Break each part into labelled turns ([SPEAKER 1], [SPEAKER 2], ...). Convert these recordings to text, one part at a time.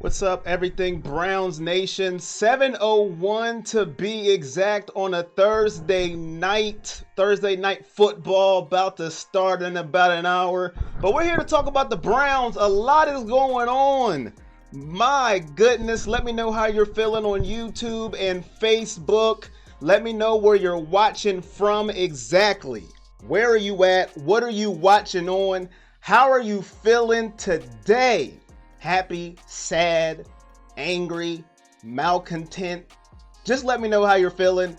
[SPEAKER 1] What's up, everything Browns Nation? 7:01 to be exact on a Thursday night. Thursday night football about to start in about an hour. But we're here to talk about the Browns. A lot is going on. My goodness, let me know how you're feeling on YouTube and Facebook. Let me know where you're watching from exactly. Where are you at? What are you watching on? How are you feeling today? Happy, sad, angry, malcontent. Just let me know how you're feeling.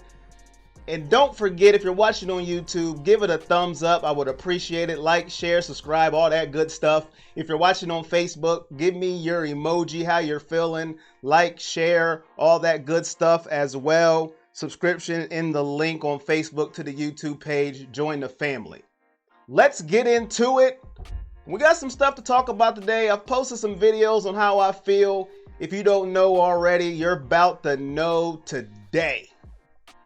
[SPEAKER 1] And don't forget, if you're watching on YouTube, give it a thumbs up. I would appreciate it. Like, share, subscribe, all that good stuff. If you're watching on Facebook, give me your emoji, how you're feeling. Like, share, all that good stuff as well. Subscription in the link on Facebook to the YouTube page. Join the family. Let's get into it. We got some stuff to talk about today. I've posted some videos on how I feel. If you don't know already, you're about to know today.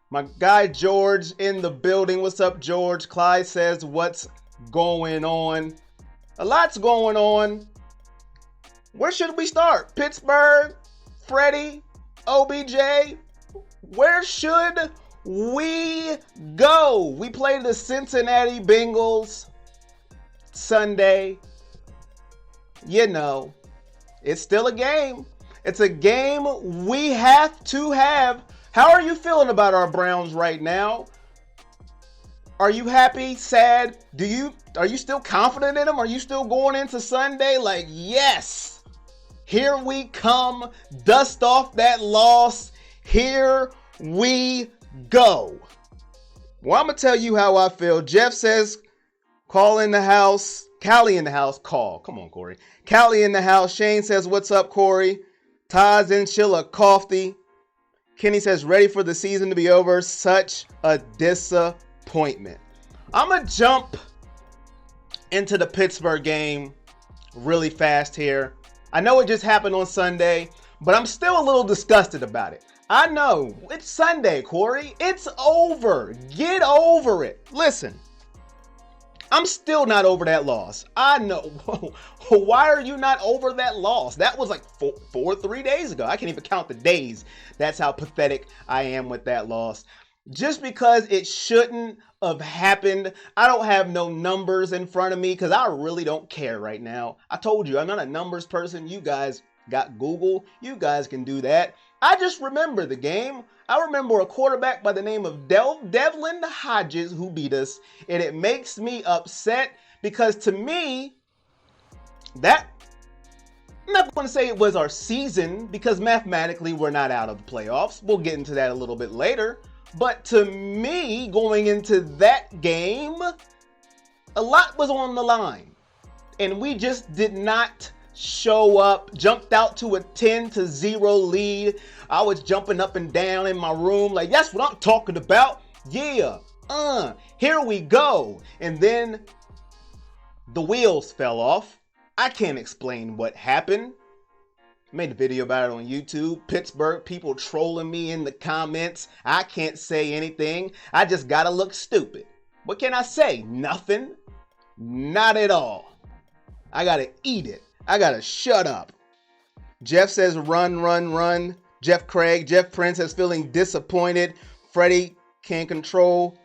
[SPEAKER 1] My guy George in the building. What's up, George? Clyde says, what's going on? A lot's going on. Where should we start? Pittsburgh, Freddie, OBJ. Where should we go? We play the Cincinnati Bengals Sunday. You know, it's still a game. It's a game we have to have. How are you feeling about our Browns right now? Are you happy, sad? Are you still confident in them? Are you still going into Sunday like, yes, here we come, dust off that loss, here we go? Well, I'm gonna tell you how I feel. Jeff says, call in the house. Callie in the house. Call. Come on, Corey. Callie in the house. Shane says, what's up, Corey? Taz in Chillicothe. Kenny says, ready for the season to be over. Such a disappointment. I'm going to jump into the Pittsburgh game really fast here. I know it just happened on Sunday, but I'm still a little disgusted about it. I know. It's Sunday, Corey. It's over. Get over it. Listen. I'm still not over that loss. I know. Why are you not over that loss? That was like 3 days ago. I can't even count the days. That's how pathetic I am with that loss. Just because it shouldn't have happened. I don't have no numbers in front of me because I really don't care right now. I told you, I'm not a numbers person. You guys got Google. You guys can do that. I just remember the game. I remember a quarterback by the name of Devlin Hodges who beat us, and it makes me upset because to me, I'm not going to say it was our season because mathematically we're not out of the playoffs. We'll get into that a little bit later. But to me, going into that game, a lot was on the line, and we just did not show up, jumped out to a 10-0 lead. I was jumping up and down in my room like, that's what I'm talking about. Yeah, here we go. And then the wheels fell off. I can't explain what happened. Made a video about it on YouTube. Pittsburgh, people trolling me in the comments. I can't say anything. I just gotta look stupid. What can I say? Nothing. Not at all. I gotta eat it. I gotta shut up. Jeff says run, run, run. Jeff Prince is feeling disappointed. Freddie can't control.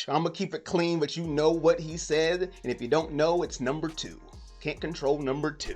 [SPEAKER 1] I'm gonna keep it clean, but you know what he said. And if you don't know, it's number 2. Can't control number 2.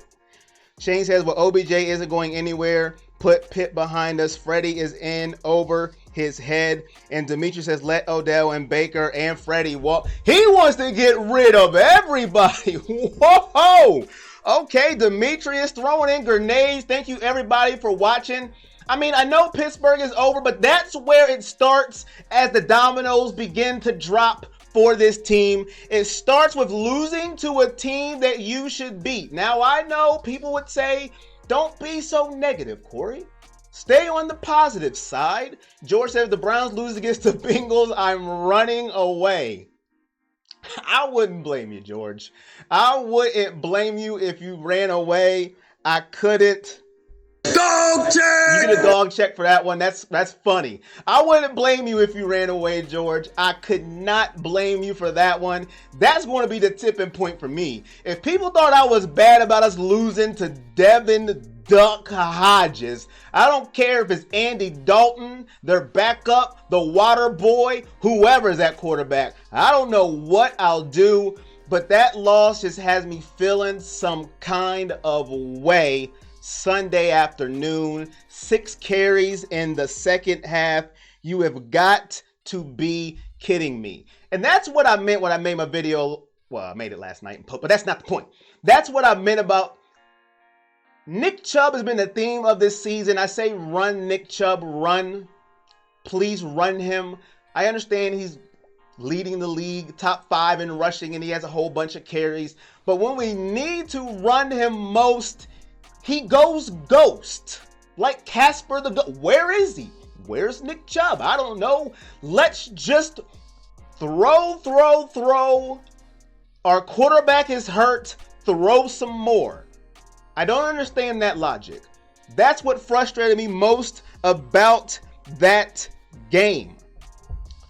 [SPEAKER 1] Shane says, well, OBJ isn't going anywhere. Put Pitt behind us. Freddie is in over his head. And Dimitri says, let Odell and Baker and Freddie walk. He wants to get rid of everybody. Whoa! Okay, Dimitri is throwing in grenades. Thank you, everybody, for watching. I mean, I know Pittsburgh is over, but that's where it starts as the dominoes begin to drop for this team. It starts with losing to a team that you should beat. Now, I know people would say, don't be so negative, Corey. Stay on the positive side. George says, if the Browns lose against the Bengals, I'm running away. I wouldn't blame you, George. I wouldn't blame you if you ran away. I couldn't.
[SPEAKER 2] Dog check!
[SPEAKER 1] You get a dog check for that one. That's funny. I wouldn't blame you if you ran away, George. I could not blame you for that one. That's going to be the tipping point for me. If people thought I was bad about us losing to Devin Duck Hodges. I don't care if it's Andy Dalton, their backup, the water boy, whoever's at quarterback. I don't know what I'll do, but that loss just has me feeling some kind of way. Sunday afternoon, 6 carries in the second half. You have got to be kidding me. And that's what I meant when I made my video. Well, I made it last night, but that's not the point. That's what I meant about Nick Chubb has been the theme of this season. I say run, Nick Chubb, run. Please run him. I understand he's leading the league, top 5 in rushing, and he has a whole bunch of carries. But when we need to run him most, he goes ghost. Like Casper the Ghost. Where is he? Where's Nick Chubb? I don't know. Let's just throw. Our quarterback is hurt. Throw some more. I don't understand that logic. That's what frustrated me most about that game.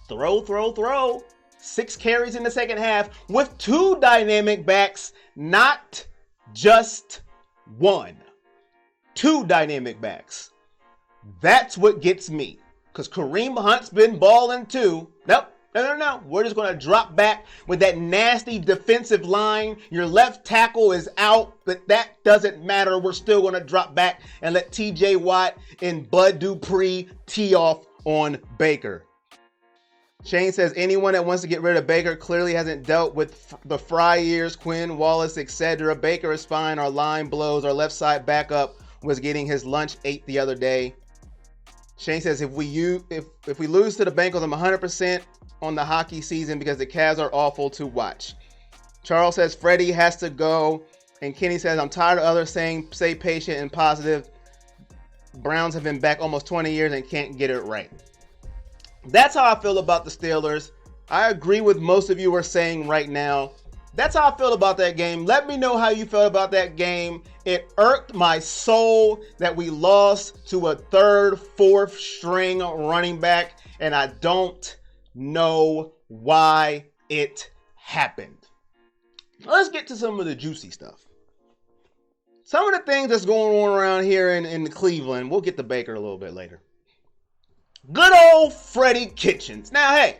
[SPEAKER 1] Throw. 6 carries in the second half with 2 dynamic backs, not just 1. 2 dynamic backs. That's what gets me. Because Kareem Hunt's been balling too. Nope. No. We're just going to drop back with that nasty defensive line. Your left tackle is out, but that doesn't matter. We're still going to drop back and let TJ Watt and Bud Dupree tee off on Baker. Shane says anyone that wants to get rid of Baker clearly hasn't dealt with the Fry years, Quinn, Wallace, etc. Baker is fine. Our line blows. Our left side backup was getting his lunch ate the other day. Shane says if we lose to the Bengals, I'm 100% on the hockey season because the Cavs are awful to watch. Charles says Freddie has to go. And Kenny says I'm tired of others saying stay patient and positive. Browns have been back almost 20 years and can't get it right. That's how I feel about the Steelers. I agree with most of you are saying right now. That's how I feel about that game. Let me know how you felt about that game. It irked my soul that we lost to a 3rd, 4th string running back, and I don't know why it happened. Let's get to some of the juicy stuff. Some of the things that's going on around here in Cleveland. We'll get to Baker a little bit later. Good old Freddie Kitchens. Now, hey,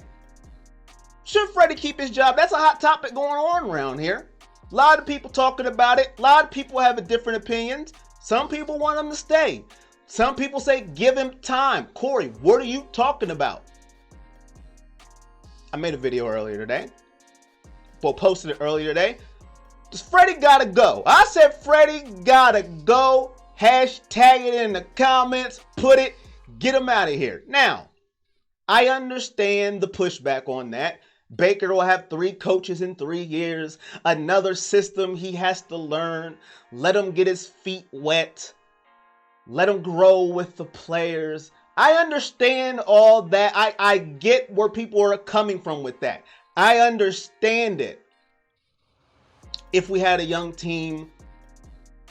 [SPEAKER 1] should Freddie keep his job? That's a hot topic going on around here. A lot of people talking about it. A lot of people have a different opinions. Some people want him to stay. Some people say give him time. Corey, what are you talking about? I made a video earlier today. Well, posted it earlier today. Does Freddie gotta go? I said Freddie gotta go. Hashtag it in the comments. Put it. Get him out of here. Now, I understand the pushback on that. Baker will have 3 coaches in 3 years. Another system he has to learn. Let him get his feet wet. Let him grow with the players. I understand all that. I get where people are coming from with that. I understand it. If we had a young team,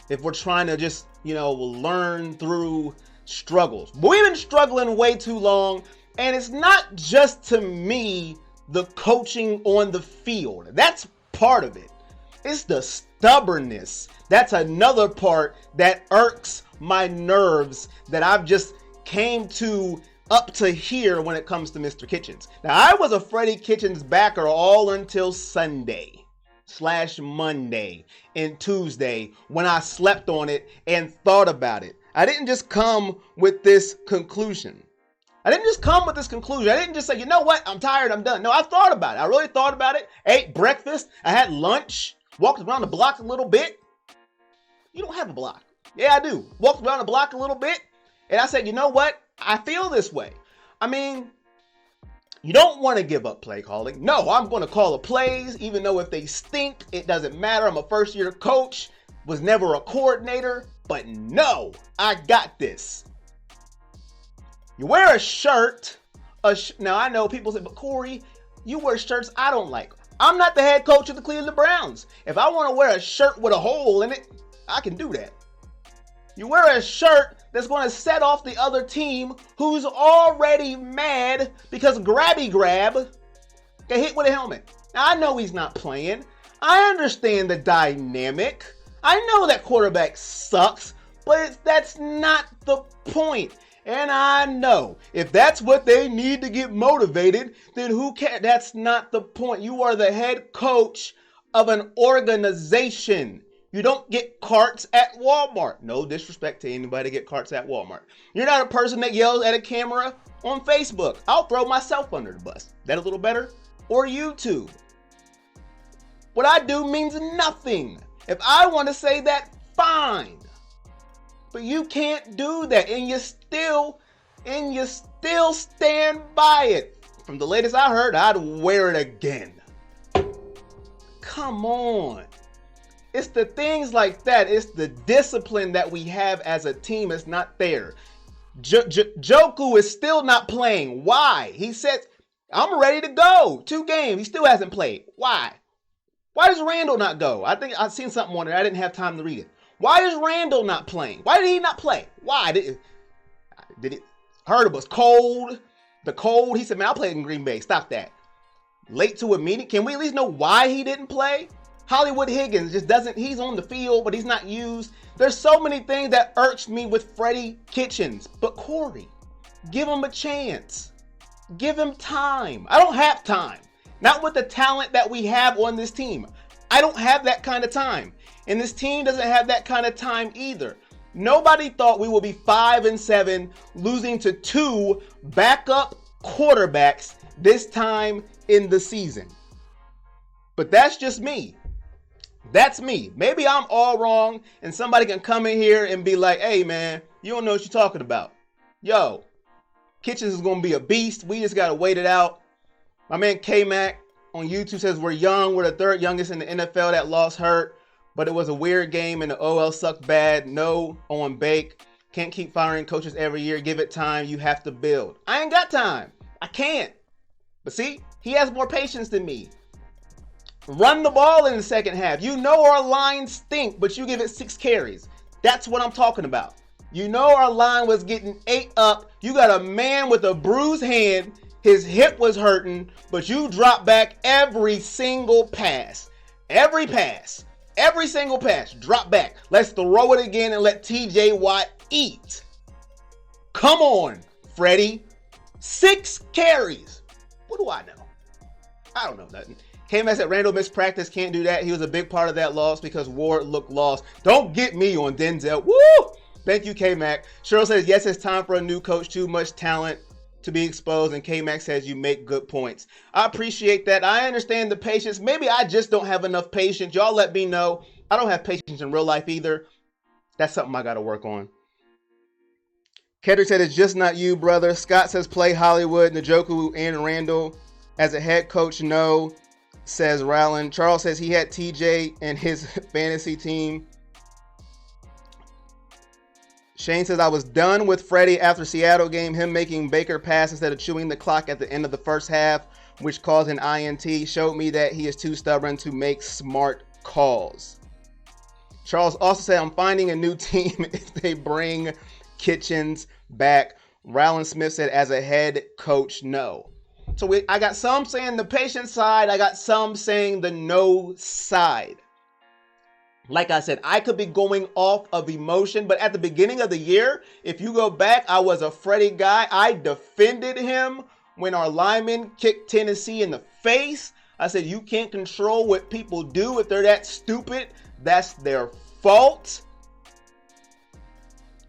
[SPEAKER 1] if we're trying to just, learn through struggles. But we've been struggling way too long, and it's not just to me the coaching on the field. That's part of it. It's the stubbornness. That's another part that irks my nerves that I've just came to up to here when it comes to Mr. Kitchens. Now, I was a Freddie Kitchens backer all until Sunday/Monday and Tuesday when I slept on it and thought about it. I didn't just come with this conclusion. I didn't just say, you know what? I'm tired. I'm done. No, I thought about it. I really thought about it. Ate breakfast. I had lunch. Walked around the block a little bit. You don't have a block. Yeah, I do. Walked around the block a little bit. And I said, you know what? I feel this way. I mean, you don't want to give up play calling. No, I'm going to call the plays, even though if they stink, it doesn't matter. I'm a first-year coach, was never a coordinator. But no, I got this. You wear a shirt. Now, I know people say, but Corey, you wear shirts I don't like. I'm not the head coach of the Cleveland Browns. If I want to wear a shirt with a hole in it, I can do that. You wear a shirt that's going to set off the other team who's already mad because Grabby Grab got hit with a helmet. Now, I know he's not playing. I understand the dynamic. I know that quarterback sucks, But that's not the point. And I know if that's what they need to get motivated, then who cares? That's not the point. You are the head coach of an organization. You don't get carts at Walmart. No disrespect to anybody get carts at Walmart. You're not a person that yells at a camera on Facebook. I'll throw myself under the bus. That a little better? Or YouTube. What I do means nothing. If I want to say that, fine. But you can't do that, and you still stand by it. From the latest I heard, I'd wear it again. Come on. It's the things like that. It's the discipline that we have as a team. It's not there. Joku is still not playing. Why? He said, I'm ready to go. 2 games. He still hasn't played. Why? Why does Randall not go? I think I've seen something on there. I didn't have time to read it. Why is Randall not playing? Why did he not play? Why? Did it? Heard it was cold. The cold. He said, man, I'll play in Green Bay. Stop that. Late to a meeting. Can we at least know why he didn't play? Hollywood Higgins just doesn't. He's on the field, but he's not used. There's so many things that irks me with Freddie Kitchens. But Corey, give him a chance. Give him time. I don't have time. Not with the talent that we have on this team. I don't have that kind of time. And this team doesn't have that kind of time either. Nobody thought we would be 5-7, losing to 2 backup quarterbacks this time in the season. But that's just me. That's me. Maybe I'm all wrong, and somebody can come in here and be like, hey, man, you don't know what you're talking about. Yo, Kitchens is going to be a beast. We just got to wait it out. My man K-Mac on YouTube says we're young. We're the 3rd youngest in the NFL that lost hurt. But it was a weird game and the OL sucked bad. No on Bake. Can't keep firing coaches every year. Give it time. You have to build. I ain't got time. I can't. But see, he has more patience than me. Run the ball in the second half. You know our line stink, but you give it 6 carries. That's what I'm talking about. You know our line was getting 8 up. You got a man with a bruised hand. His hip was hurting, but you drop back every single pass. Every pass. Every single pass. Drop back. Let's throw it again and let TJ Watt eat. Come on, Freddie. 6 carries. What do I know? I don't know nothing. K-Mac said Randall missed practice. Can't do that. He was a big part of that loss because Ward looked lost. Don't get me on Denzel. Woo! Thank you, K-Mac. Cheryl says, yes, it's time for a new coach. Too much talent to be exposed. And K-Mac says, you make good points. I appreciate that. I understand the patience. Maybe I just don't have enough patience. Y'all let me know. I don't have patience in real life either. That's something I got to work on. Kendrick said, it's just not you, brother. Scott says, play Hollywood, Njoku, and Randall. As a head coach, no, says Rowland. Charles says he had TJ and his fantasy team. Shane says, I was done with Freddie after Seattle game. Him making Baker pass instead of chewing the clock at the end of the first half, which caused an INT, showed me that he is too stubborn to make smart calls. Charles also said, I'm finding a new team if they bring Kitchens back. Rowland Smith said, as a head coach, no. So I got some saying the patient side. I got some saying the no side. Like I said, I could be going off of emotion, but at the beginning of the year, if you go back, I was a Freddie guy. I defended him when our lineman kicked Tennessee in the face. I said, you can't control what people do. If they're that stupid, that's their fault.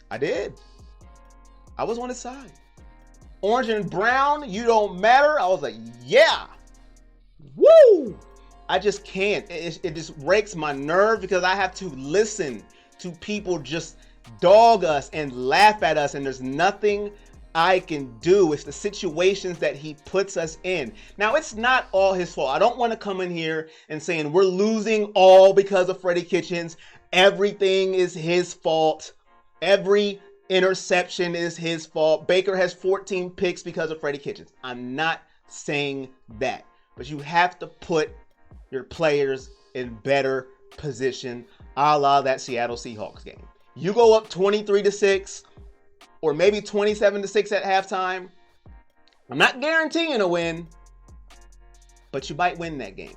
[SPEAKER 1] I did. I was on his side. Orange and brown, you don't matter. I was like, yeah. Woo! I just can't. It just breaks my nerve because I have to listen to people just dog us and laugh at us, and there's nothing I can do. It's the situations that he puts us in. Now, it's not all his fault. I don't want to come in here and saying we're losing all because of Freddie Kitchens. Everything is his fault. Every interception is his fault. Baker has 14 picks because of Freddie Kitchens. I'm not saying that, but you have to put your players in better position, a la that Seattle Seahawks game. You go up 23-6 or maybe 27-6 at halftime. I'm not guaranteeing a win, but you might win that game.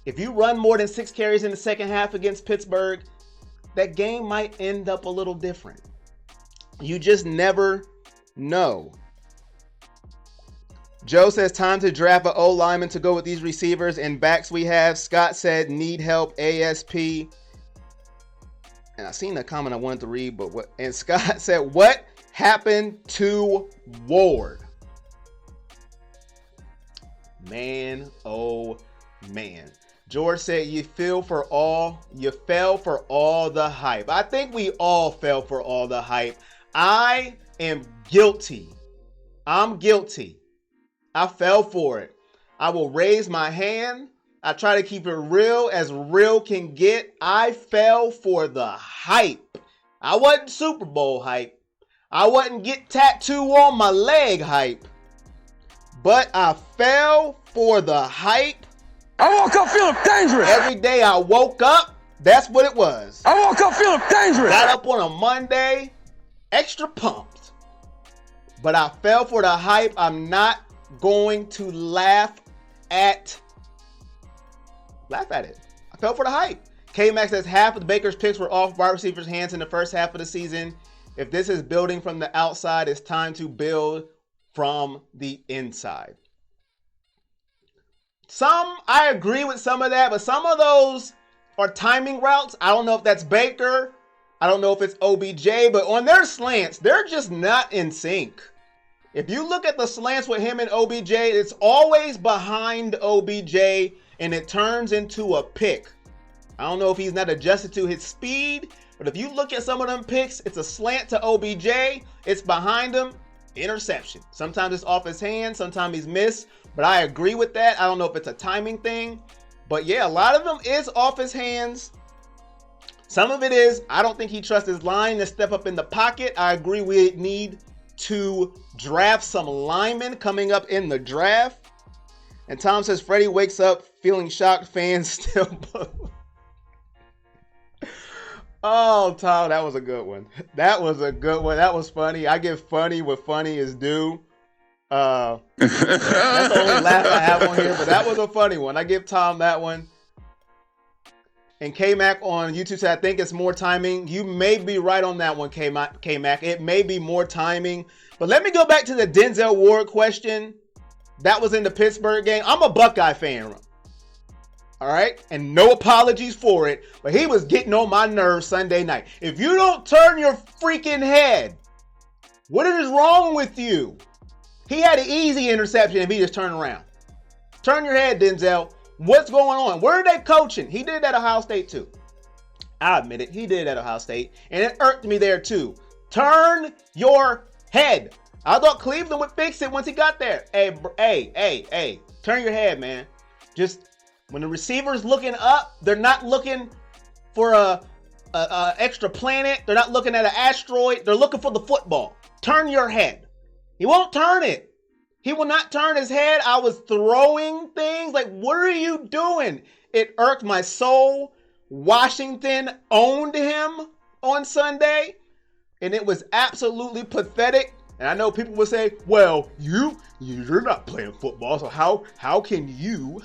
[SPEAKER 1] If you run more than 6 carries in the second half against Pittsburgh, that game might end up a little different. You just never know. Joe says time to draft an O lineman to go with these receivers and backs we have. Scott said need help ASP. And I seen a comment I wanted to read, but what? And Scott said, what happened to Ward? Man, oh man. George said you fell for all the hype. I think we all fell for all the hype. I am guilty. I'm guilty. I fell for it. I will raise my hand. I try to keep it real as real can get. I fell for the hype. I wasn't Super Bowl hype. I wasn't get tattoo on my leg hype. But I fell for the hype.
[SPEAKER 2] I woke up feeling dangerous.
[SPEAKER 1] Every day I woke up, that's what it was.
[SPEAKER 2] I woke up feeling dangerous.
[SPEAKER 1] Got up on a Monday, extra pumped. But I fell for the hype. I'm not going to laugh at it. I fell for the hype. K-Max says half of the Baker's picks were off wide receivers' hands in the first half of the season. If this is building from the outside, it's time to build from the inside. I agree with some of that, but some of those are timing routes. I don't know if that's Baker. I don't know if it's OBJ, but on their slants, they're just not in sync. If you look at the slants with him and OBJ, it's always behind OBJ and it turns into a pick. I don't know if he's not adjusted to his speed, but if you look at some of them picks, it's a slant to OBJ, it's behind him, interception. Sometimes it's off his hand, sometimes he's missed, but I agree with that. I don't know if it's a timing thing, but yeah, a lot of them is off his hands. Some of it is, I don't think he trusts his line to step up in the pocket. I agree we need to draft some linemen coming up in the draft. And Tom says Freddie wakes up feeling shocked, fans still boo. Oh, Tom, that was a good one. That was a good one. That was funny. I give funny what funny is due. That's the only laugh I have on here, but that was a funny one. I give Tom that one. And K-Mac on YouTube said, I think it's more timing. You may be right on that one, K-Mac. It may be more timing. But let me go back to the Denzel Ward question. That was in the Pittsburgh game. I'm a Buckeye fan. All right? And no apologies for it. But he was getting on my nerves Sunday night. If you don't turn your freaking head, what is wrong with you? He had an easy interception if he just turned around. Turn your head, Denzel. What's going on? Where are they coaching? He did it at Ohio State too. I admit it. He did it at Ohio State. And it irked me there too. Turn your head. I thought Cleveland would fix it once he got there. Hey. Turn your head, man. Just when the receiver's looking up, they're not looking for a extra planet. They're not looking at an asteroid. They're looking for the football. Turn your head. He won't turn it. He will not turn his head. I was throwing things like, what are you doing? It irked my soul. Washington owned him on Sunday, and it was absolutely pathetic. And I know people will say, well, you're not playing football, so how can you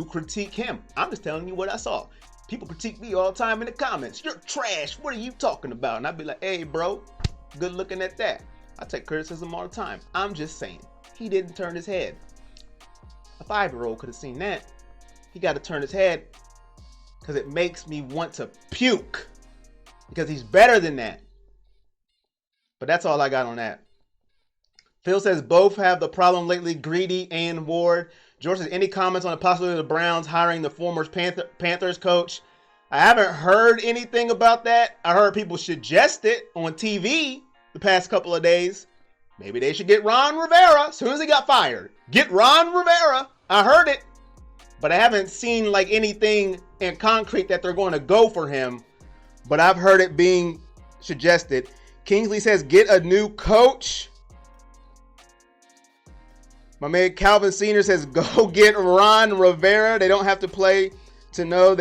[SPEAKER 1] critique him? I'm just telling you what I saw. People critique me all the time in the comments. You're trash. What are you talking about? And I'd be like, hey, bro, good looking at that. I take criticism all the time. I'm just saying, he didn't turn his head. A 5-year-old could have seen that. He got to turn his head because it makes me want to puke because he's better than that. But that's all I got on that. Phil says both have the problem lately, Greedy and Ward. George says, any comments on the possibility of the Browns hiring the former Panthers coach? I haven't heard anything about that. I heard people suggest it on TV the past couple of days. Maybe they should get Ron Rivera as soon as he got fired. Get Ron Rivera. I heard it, but I haven't seen like anything in concrete that they're going to go for him, but I've heard it being suggested. Kingsley says get a new coach. My man Calvin Sr. says go get Ron Rivera. They don't have to play to know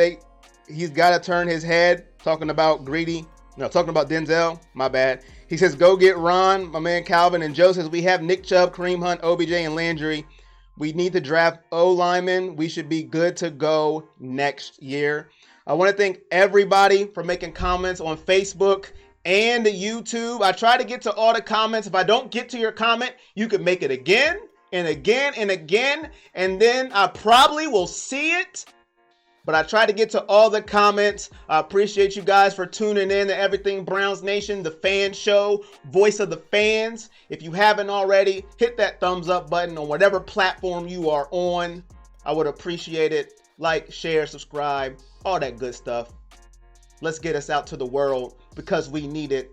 [SPEAKER 1] he's got to turn his head. Talking about Denzel. My bad. He says, go get Ron, my man Calvin. And Joe says, we have Nick Chubb, Kareem Hunt, OBJ, and Landry. We need to draft O-linemen. We should be good to go next year. I want to thank everybody for making comments on Facebook and YouTube. I try to get to all the comments. If I don't get to your comment, you can make it again and again and again, and then I probably will see it. But I try to get to all the comments. I appreciate you guys for tuning in to Everything Browns Nation, the fan show, voice of the fans. If you haven't already, hit that thumbs up button on whatever platform you are on. I would appreciate it. Like, share, subscribe, all that good stuff. Let's get us out to the world because we need it.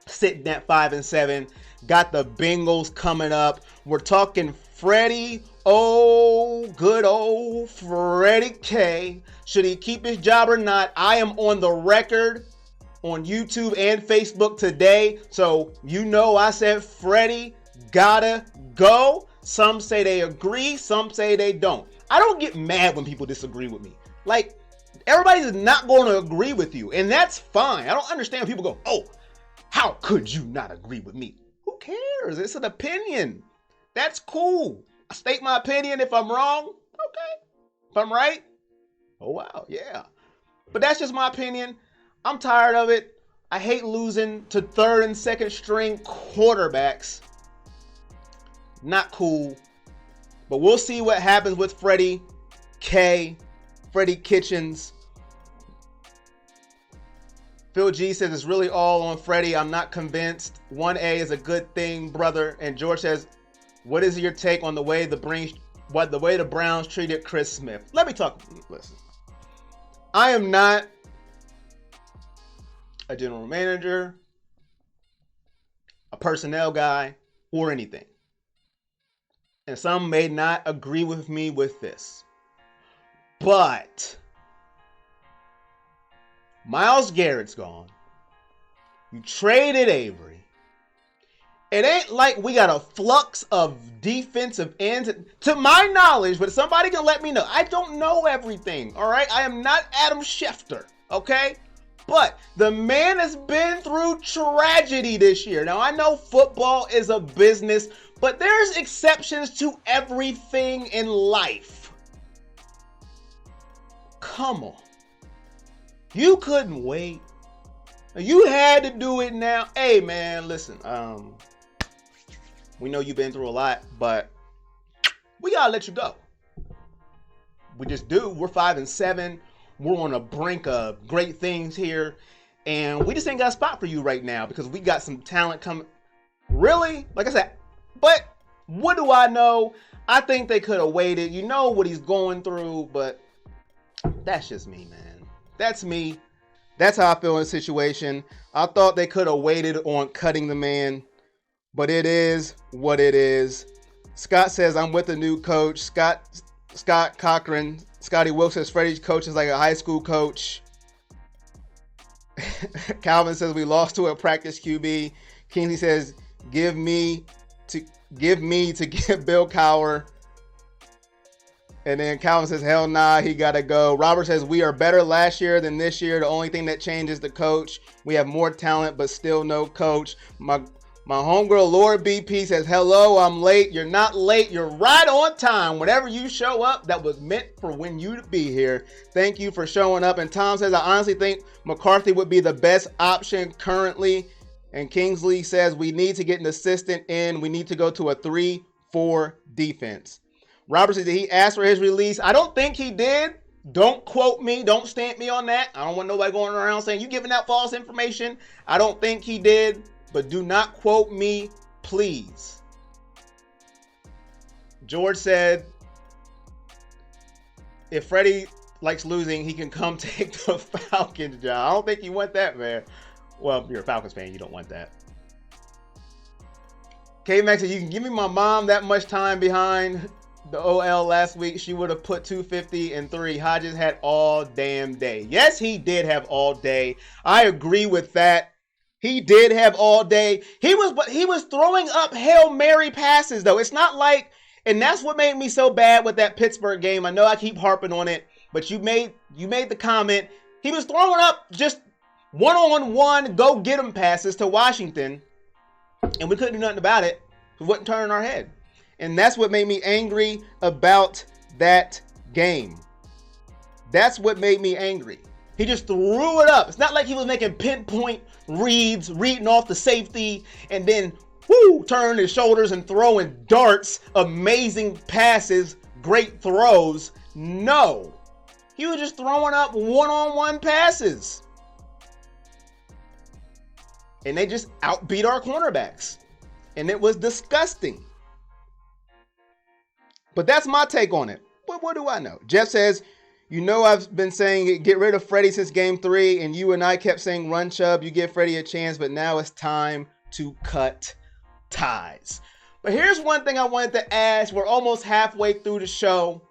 [SPEAKER 1] Sitting at 5-7. Got the Bengals coming up. We're talking Freddie. Oh, good old Freddie K. Should he keep his job or not? I am on the record on YouTube and Facebook today. So you know I said Freddie gotta go. Some say they agree. Some say they don't. I don't get mad when people disagree with me. Like, everybody's not going to agree with you. And that's fine. I don't understand when people go, oh, how could you not agree with me? Who cares? It's an opinion. That's cool. I state my opinion. If I'm wrong, okay. If I'm right, oh wow, yeah. But that's just my opinion. I'm tired of it. I hate losing to third and second string quarterbacks. Not cool. But we'll see what happens with Freddie K, Freddie Kitchens. Phil G says it's really all on Freddie. I'm not convinced. 1A is a good thing, brother. And George says, what is your take on the way the Browns treated Chris Smith? Let me talk. Listen, I am not a general manager, a personnel guy, or anything. And some may not agree with me with this. But Myles Garrett's gone. You traded Avery. It ain't like we got a flux of defensive ends. To my knowledge, but somebody can let me know. I don't know everything, all right? I am not Adam Schefter, okay? But the man has been through tragedy this year. Now, I know football is a business, but there's exceptions to everything in life. Come on. You couldn't wait. You had to do it now. Hey, man, listen. We know you've been through a lot, but we gotta let you go. We just do. We're 5-7. We're on the brink of great things here, and we just ain't got a spot for you right now because we got some talent coming. Really? Like I said, but what do I know? I think they could have waited. You know what he's going through, but that's just me, man. That's me. That's how I feel in the situation. I thought they could have waited on cutting the man, but it is what it is. Scott says, I'm with the new coach. Scott Cochran. Scotty Wilkes says, Freddie's coach is like a high school coach. Calvin says, we lost to a practice QB. Kingsley says, give me to give Bill Cowher. And then Calvin says, hell nah, he got to go. Robert says, we are better last year than this year. The only thing that changes the coach. We have more talent, but still no coach. My homegirl, Laura BP, says, hello, I'm late. You're not late. You're right on time. Whenever you show up, that was meant for when you to be here. Thank you for showing up. And Tom says, I honestly think McCarthy would be the best option currently. And Kingsley says, we need to get an assistant in. We need to go to a 3-4 defense. Robert says, did he ask for his release? I don't think he did. Don't quote me. Don't stamp me on that. I don't want nobody going around saying you giving out false information. I don't think he did. But do not quote me, please. George said, if Freddie likes losing, he can come take the Falcons job. I don't think you want that, man. Well, if you're a Falcons fan, you don't want that. K-Max said, you can give me my mom that much time behind the OL last week. She would have put 250 and 3. Hodges had all damn day. Yes, he did have all day. I agree with that. He did have all day. He was throwing up Hail Mary passes, though. It's not like, and that's what made me so bad with that Pittsburgh game. I know I keep harping on it, but you made the comment. He was throwing up just one-on-one go-get-em passes to Washington, and we couldn't do nothing about it. We wasn't turning our head. And that's what made me angry about that game. That's what made me angry. He just threw it up. It's not like he was making pinpoint reads, reading off the safety, and then turning his shoulders and throwing darts, amazing passes, great throws. No. He was just throwing up one-on-one passes. And they just outbeat our cornerbacks. And it was disgusting. But that's my take on it. But what do I know? Jeff says, you know I've been saying get rid of Freddie since game 3, and you and I kept saying run Chubb, you give Freddie a chance, but now it's time to cut ties. But here's one thing I wanted to ask. We're almost halfway through the show,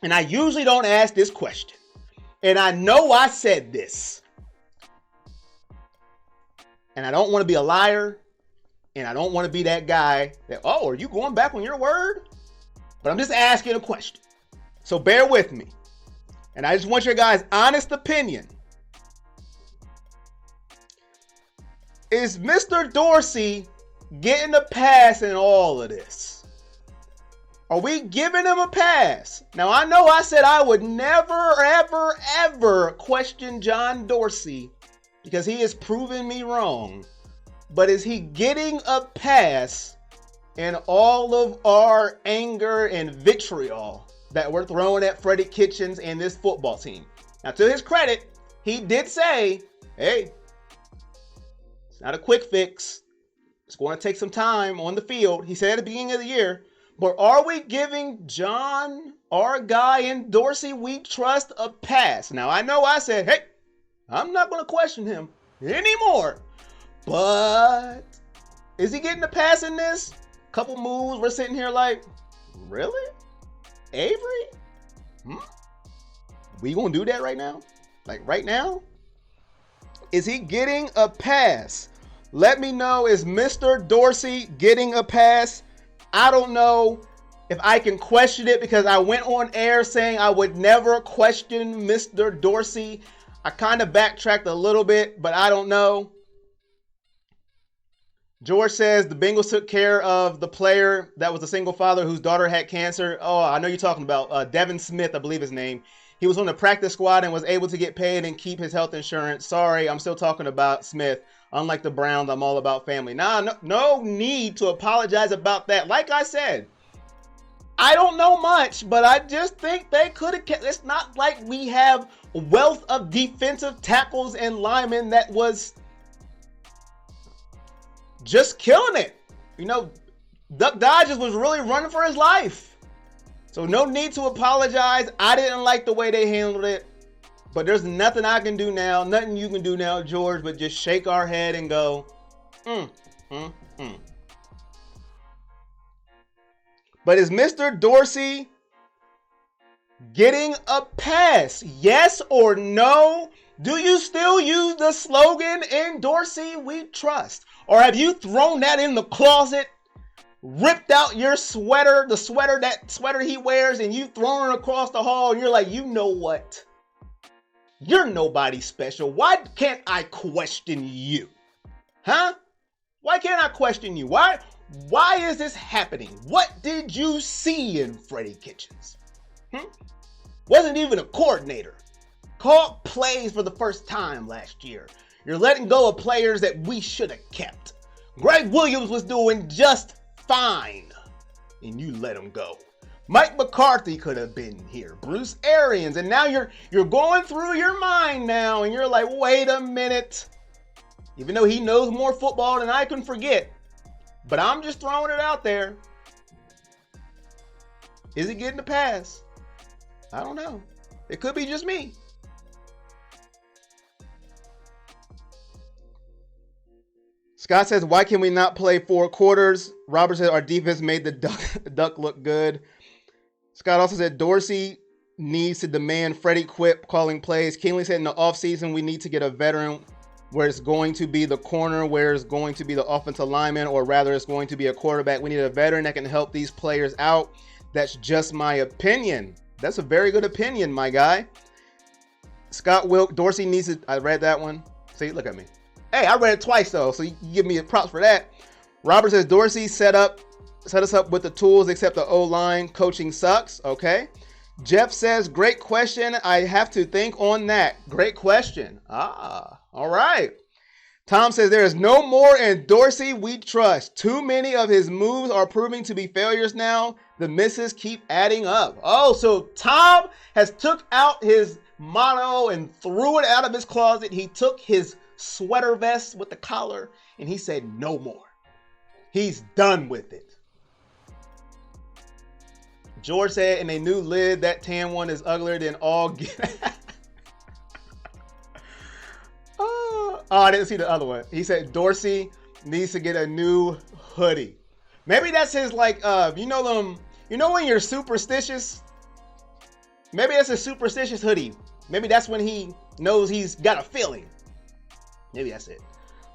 [SPEAKER 1] and I usually don't ask this question. And I know I said this. And I don't want to be a liar, and I don't want to be that guy that, oh, are you going back on your word? But I'm just asking a question. So bear with me. And I just want your guys' honest opinion. Is Mr. Dorsey getting a pass in all of this? Are we giving him a pass? Now, I know I said I would never, ever, ever question John Dorsey because he has proven me wrong. But is he getting a pass in all of our anger and vitriol that we're throwing at Freddie Kitchens and this football team? Now, to his credit, he did say, hey, it's not a quick fix. It's going to take some time on the field. He said at the beginning of the year. But are we giving John, our guy in Dorsey we trust, a pass? Now, I know I said, hey, I'm not going to question him anymore. But is he getting a pass in this? Couple moves, we're sitting here like, really? Avery? We gonna do that right now? Like right now? Is he getting a pass? Let me know, is Mr. Dorsey getting a pass? I don't know if I can question it because I went on air saying I would never question Mr. Dorsey. I kind of backtracked a little bit, but I don't know. George says the Bengals took care of the player that was a single father whose daughter had cancer. Oh, I know you're talking about Devin Smith, I believe his name. He was on the practice squad and was able to get paid and keep his health insurance. Sorry, I'm still talking about Smith. Unlike the Browns, I'm all about family. No need to apologize about that. Like I said, I don't know much, but I just think they could have kept. It's not like we have a wealth of defensive tackles and linemen that was just killing it. You know, Duck Dodgers was really running for his life. So no need to apologize. I didn't like the way they handled it. But there's nothing I can do now, nothing you can do now, George, but just shake our head and go, But is Mr. Dorsey getting a pass? Yes or no? Do you still use the slogan, in Dorsey we trust? Or have you thrown that in the closet, ripped out your sweater, that sweater he wears, and you thrown it across the hall, and you're like, you know what? You're nobody special. Why can't I question you? Huh? Why can't I question you? Why is this happening? What did you see in Freddie Kitchens? Wasn't even a coordinator. Called plays for the first time last year. You're letting go of players that we should have kept. Greg Williams was doing just fine, and you let him go. Mike McCarthy could have been here. Bruce Arians. And now you're going through your mind now, and you're like, wait a minute. Even though he knows more football than I can forget. But I'm just throwing it out there. Is he getting a pass? I don't know. It could be just me. Scott says, why can we not play 4 quarters? Robert says, our defense made the duck look good. Scott also said, Dorsey needs to demand Freddie quit calling plays. Kinley said, in the offseason, we need to get a veteran where it's going to be the corner, where it's going to be the offensive lineman, or rather it's going to be a quarterback. We need a veteran that can help these players out. That's just my opinion. That's a very good opinion, my guy. Scott Wilk, Dorsey needs to, I read that one. See, look at me. Hey, I read it twice though, so you give me props for that. Robert says, Dorsey set us up with the tools, except the O-line coaching sucks. Okay. Jeff says, great question. I have to think on that. Great question. All right. Tom says, there is no more in Dorsey we trust. Too many of his moves are proving to be failures now. The misses keep adding up. Oh, so Tom has took out his motto and threw it out of his closet. He took his sweater vest with the collar and he said, no more. He's done with it. George said, in a new lid, that tan one is uglier than all. Oh, I didn't see the other one. He said Dorsey needs to get a new hoodie. Maybe that's his you know when you're superstitious? Maybe that's a superstitious hoodie. Maybe that's when he knows he's got a feeling. Maybe that's it.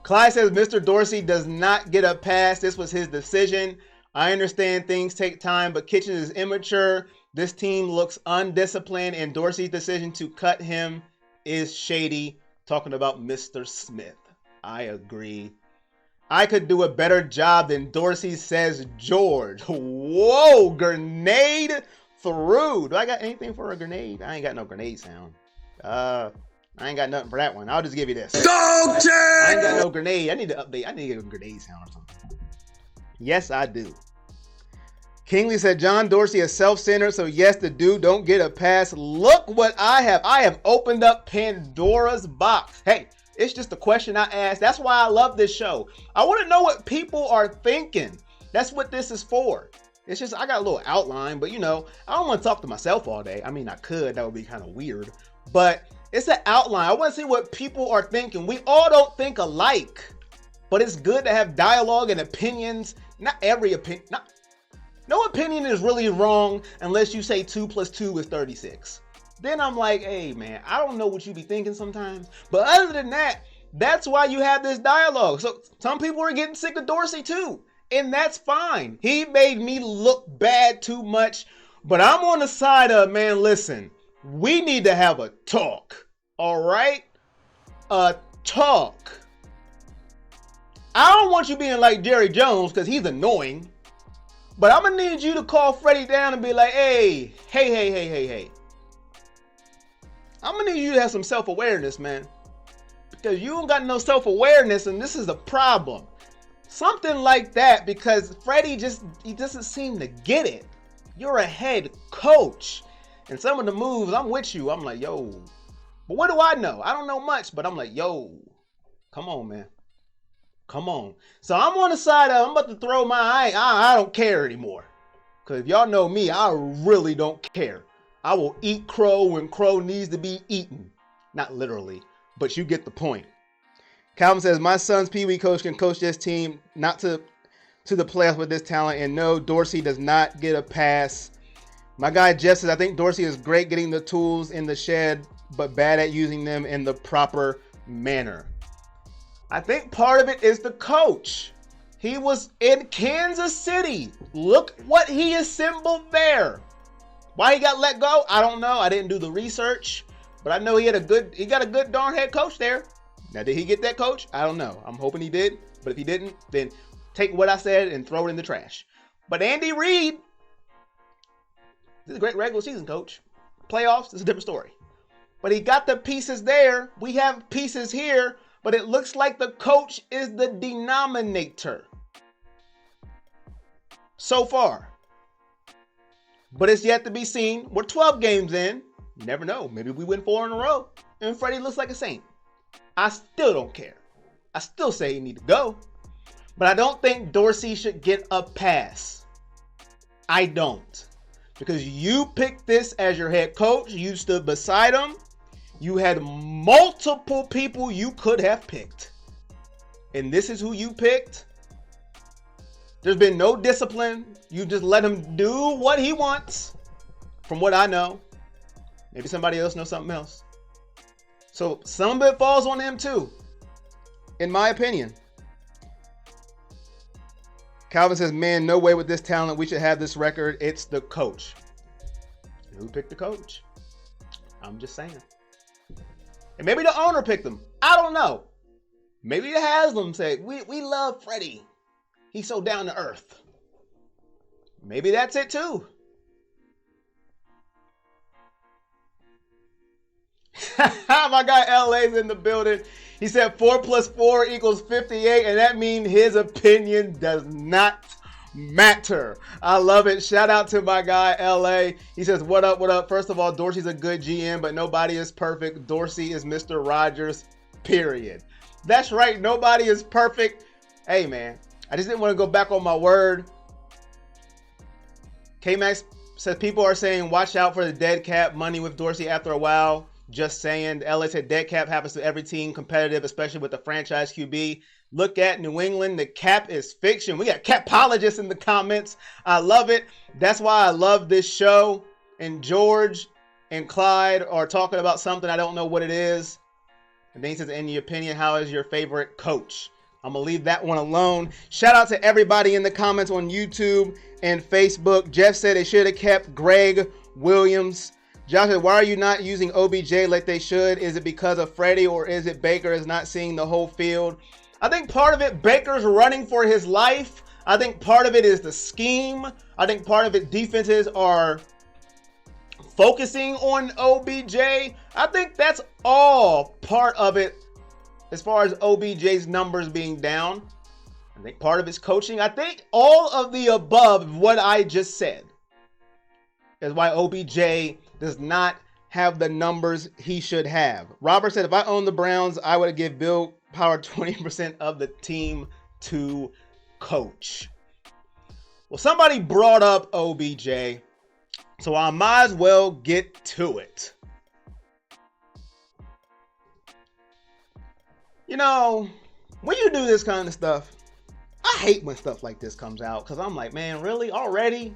[SPEAKER 1] Clyde says Mr. Dorsey does not get a pass. This was his decision. I understand things take time, but Kitchens is immature. This team looks undisciplined, and Dorsey's decision to cut him is shady. Talking about Mr. Smith. I agree. I could do a better job than Dorsey, says George. Whoa, grenade through. Do I got anything for a grenade? I ain't got no grenade sound. I ain't got nothing for that one. I'll just give you this. I ain't got no grenade. I need to update. I need to get a grenade sound or something. Yes, I do. Kingley said John Dorsey is self-centered, so yes, the dude don't get a pass. Look what I have. I have opened up Pandora's box. Hey, it's just a question I asked. That's why I love this show. I want to know what people are thinking. That's what this is for. It's just, I got a little outline, but I don't want to talk to myself all day. I mean, I could. That would be kind of weird. But it's an outline. I want to see what people are thinking. We all don't think alike, but it's good to have dialogue and opinions. Not every opinion. No opinion is really wrong unless you say 2 + 2 is 36. Then I'm like, hey man, I don't know what you be thinking sometimes. But other than that, that's why you have this dialogue. So some people are getting sick of Dorsey too. And that's fine. He made me look bad too much. But I'm on the side of, man, listen, we need to have a talk. All right? A talk. I don't want you being like Jerry Jones because he's annoying. But I'm going to need you to call Freddie down and be like, hey. I'm going to need you to have some self-awareness, man. Because you don't got no self-awareness and this is a problem. Something like that, because Freddie he doesn't seem to get it. You're a head coach. And some of the moves, I'm with you. I'm like, yo. But what do I know? I don't know much, but I'm like, yo. Come on, man. Come on. So I'm on the side of, I'm about to throw I don't care anymore. Because if y'all know me, I really don't care. I will eat crow when crow needs to be eaten. Not literally, but you get the point. Calvin says, my son's Pee Wee coach can coach this team not to the playoffs with this talent. And no, Dorsey does not get a pass. My guy Jeff says, I think Dorsey is great getting the tools in the shed, but bad at using them in the proper manner. I think part of it is the coach. He was in Kansas City. Look what he assembled there. Why he got let go, I don't know. I didn't do the research, but I know he got a good darn head coach there. Now, did he get that coach? I don't know. I'm hoping he did, but if he didn't, then take what I said and throw it in the trash. But Andy Reid, this is a great regular season coach. Playoffs is a different story. But he got the pieces there. We have pieces here. But it looks like the coach is the denominator so far. But it's yet to be seen. We're 12 games in. You never know. Maybe we win 4 in a row. And Freddie looks like a saint. I still don't care. I still say he need to go. But I don't think Dorsey should get a pass. I don't. Because you picked this as your head coach. You stood beside him. You had multiple people you could have picked. And this is who you picked. There's been no discipline. You just let him do what he wants. From what I know. Maybe somebody else knows something else. So some of it falls on him too. In my opinion. Calvin says, man, no way with this talent. We should have this record. It's the coach. Who picked the coach? I'm just saying. And maybe the owner picked him. I don't know. Maybe the Haslam said, we love Freddie. He's so down to earth. Maybe that's it too. My guy LA's in the building. He said 4 plus 4 equals 58, and that means his opinion does not matter. I love it. Shout out to my guy LA. He says, what up, what up? First of all, Dorsey's a good GM, but nobody is perfect. Dorsey is Mr. Rogers, period. That's right. Nobody is perfect. Hey, man, I just didn't want to go back on my word. K-Max says people are saying watch out for the dead cap money with Dorsey after a while. Just saying. LA said dead cap happens to every team competitive, especially with the franchise QB. Look at New England. The cap is fiction. We got capologists in the comments. I love it. That's why I love this show. And George and Clyde are talking about something. I don't know what it is. And then he says, in your opinion, how is your favorite coach? I'm going to leave that one alone. Shout out to everybody in the comments on YouTube and Facebook. Jeff said they should have kept Greg Williams. Josh said, why are you not using OBJ like they should? Is it because of Freddie or is it Baker is not seeing the whole field? I think part of it, Baker's running for his life. I think part of it is the scheme. I think part of it, defenses are focusing on OBJ. I think that's all part of it as far as OBJ's numbers being down. I think part of it's coaching. I think all of the above, what I just said, is why OBJ does not have the numbers he should have. Robert said, if I owned the Browns, I would give Bill Power 20% of the team to coach. Well, somebody brought up OBJ, so I might as well get to it. You know, when you do this kind of stuff, I hate when stuff like this comes out because I'm like, man, really? Already?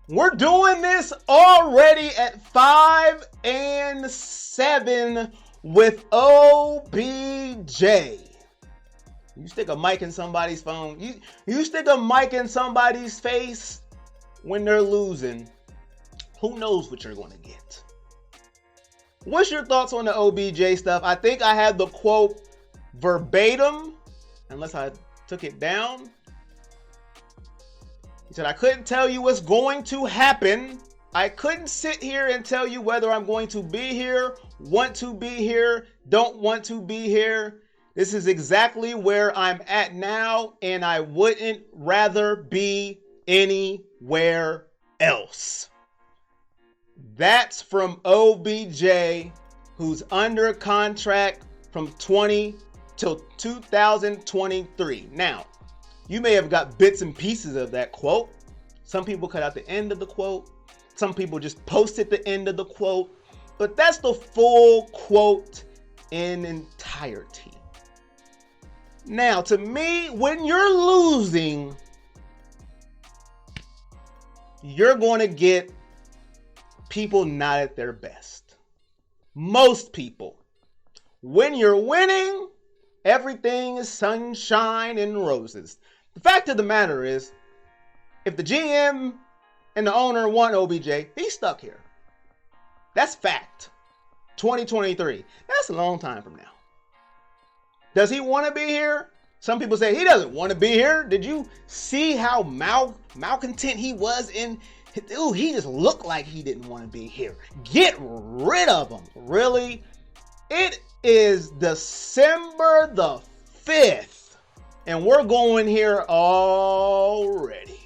[SPEAKER 1] We're doing this already at 5-7 with OBJ. You stick a mic in somebody's phone. You stick a mic in somebody's face when they're losing. Who knows what you're going to get? What's your thoughts on the OBJ stuff? I think I had the quote verbatim, unless I took it down. He said, I couldn't tell you what's going to happen. I couldn't sit here and tell you whether I'm going to be here, want to be here, don't want to be here. This is exactly where I'm at now, and I wouldn't rather be anywhere else. That's from OBJ, who's under contract from 20 till 2023. Now, you may have got bits and pieces of that quote. Some people cut out the end of the quote. Some people just posted the end of the quote. But that's the full quote in entirety. Now, to me, when you're losing, you're going to get people not at their best. Most people. When you're winning, everything is sunshine and roses. The fact of the matter is, if the GM and the owner want OBJ, he's stuck here. That's fact. 2023. That's a long time from now. Does he want to be here? Some people say he doesn't want to be here. Did you see how malcontent he was in? Ooh, he just looked like he didn't want to be here. Get rid of him. Really? It is December the 5th, and we're going here already.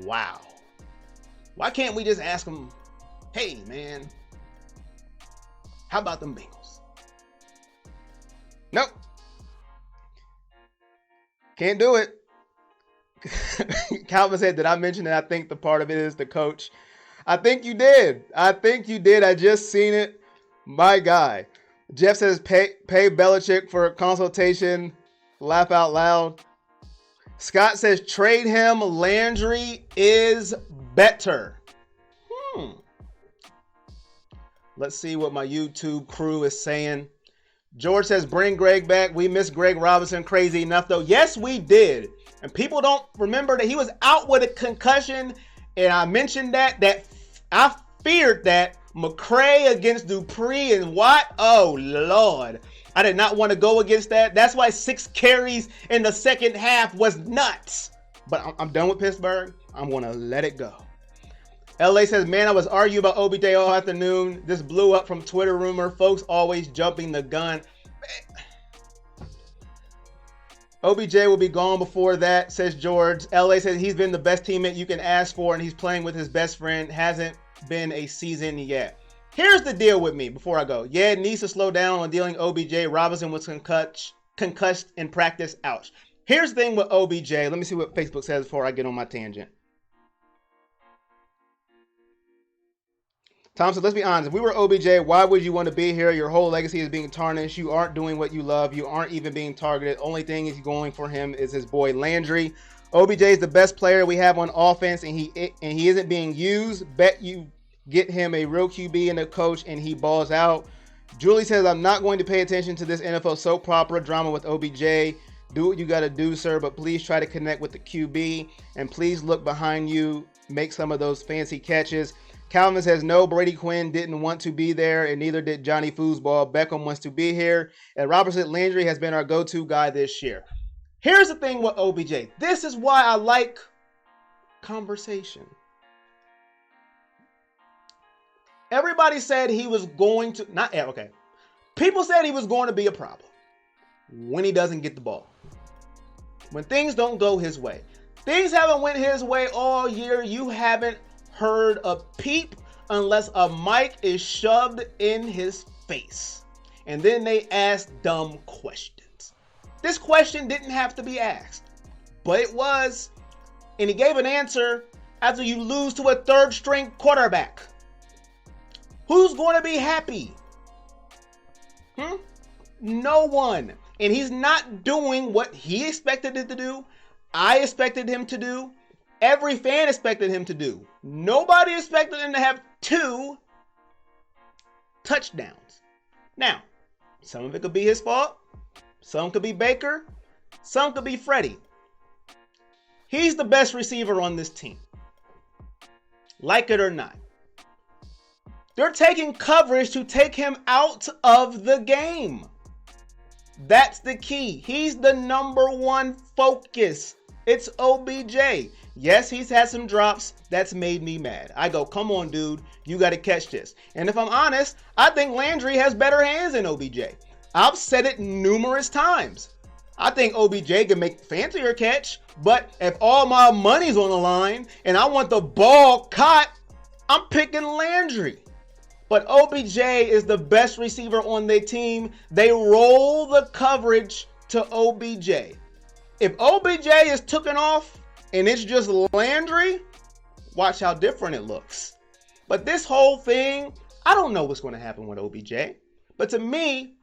[SPEAKER 1] Wow. Why can't we just ask him, hey, man, how about them Bengals? Nope. Can't do it. Calvin said, did I mention that I think the part of it is the coach? I think you did. I just seen it. My guy. Jeff says, pay Belichick for a consultation. Laugh out loud. Scott says, trade him. Landry is better. Let's see what my YouTube crew is saying. George says, bring Greg back. We miss Greg Robinson crazy enough, though. Yes, we did. And people don't remember that he was out with a concussion. And I mentioned that I feared that. McCray against Dupree and Watt. Oh, Lord. I did not want to go against that. That's why 6 carries in the second half was nuts. But I'm done with Pittsburgh. I'm going to let it go. LA says, man, I was arguing about OBJ all afternoon. This blew up from Twitter rumor. Folks always jumping the gun. OBJ will be gone before that, says George. LA says he's been the best teammate you can ask for, and he's playing with his best friend. Hasn't been a season yet. Here's the deal with me before I go. Yeah, it needs to slow down on dealing OBJ. Robinson was concussed in practice. Ouch. Here's the thing with OBJ. Let me see what Facebook says before I get on my tangent. Tom said, let's be honest. If we were OBJ, why would you want to be here? Your whole legacy is being tarnished. You aren't doing what you love. You aren't even being targeted. Only thing is going for him is his boy Landry. OBJ is the best player we have on offense, and he isn't being used. Bet you get him a real QB and a coach, and he balls out. Julie says, I'm not going to pay attention to this NFL soap opera drama with OBJ. Do what you got to do, sir, but please try to connect with the QB, and please look behind you. Make some of those fancy catches. Calvin says, no, Brady Quinn didn't want to be there, and neither did Johnny Foosball. Beckham wants to be here. And Robert said, Landry has been our go-to guy this year. Here's the thing with OBJ. This is why I like conversation. Everybody said he was going to, people said he was going to be a problem when he doesn't get the ball. When things don't go his way. Things haven't went his way all year. You haven't heard a peep unless a mic is shoved in his face. And then they ask dumb questions. This question didn't have to be asked, but it was. And he gave an answer after you lose to a third string quarterback. Who's going to be happy? No one. And he's not doing what he expected it to do. I expected him to do. Every fan expected him to do. Nobody expected him to have 2 touchdowns. Now, some of it could be his fault. Some could be Baker. Some could be Freddie. He's the best receiver on this team. Like it or not. They're taking coverage to take him out of the game. That's the key. He's the number one focus. It's OBJ. Yes, he's had some drops. That's made me mad. I go, come on, dude. You got to catch this. And if I'm honest, I think Landry has better hands than OBJ. I've said it numerous times. I think OBJ can make fancier catch, but if all my money's on the line and I want the ball caught, I'm picking Landry. But OBJ is the best receiver on their team. They roll the coverage to OBJ. If OBJ is taken off and it's just Landry, watch how different it looks. But this whole thing, I don't know what's going to happen with OBJ. But to me,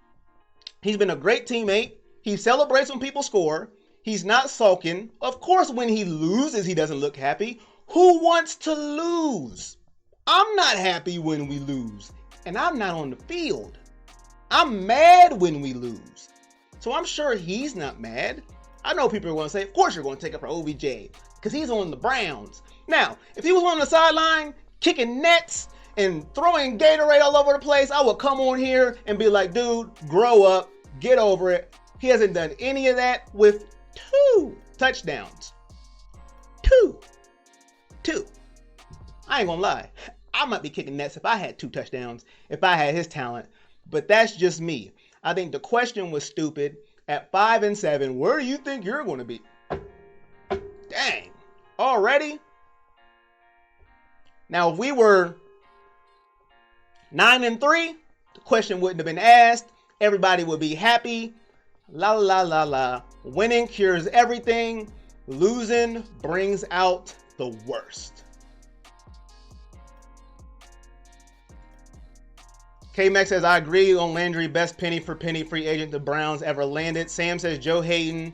[SPEAKER 1] he's been a great teammate. He celebrates when people score. He's not sulking. Of course, when he loses, he doesn't look happy. Who wants to lose? I'm not happy when we lose, and I'm not on the field. I'm mad when we lose. So I'm sure he's not mad. I know people are going to say, of course you're going to take it for OBJ, because he's on the Browns. Now, if he was on the sideline, kicking nets and throwing Gatorade all over the place, I would come on here and be like, dude, grow up, get over it. He hasn't done any of that with 2 touchdowns. Two. I ain't going to lie. I might be kicking nets if I had 2 touchdowns, if I had his talent, but that's just me. I think the question was stupid. At 5-7, where do you think you're going to be? Dang, already? Now, if we were 9-3, the question wouldn't have been asked. Everybody would be happy. La la la la. Winning cures everything. Losing brings out the worst. K-Max says, I agree on Landry, best penny for penny free agent the Browns ever landed. Sam says Joe Hayden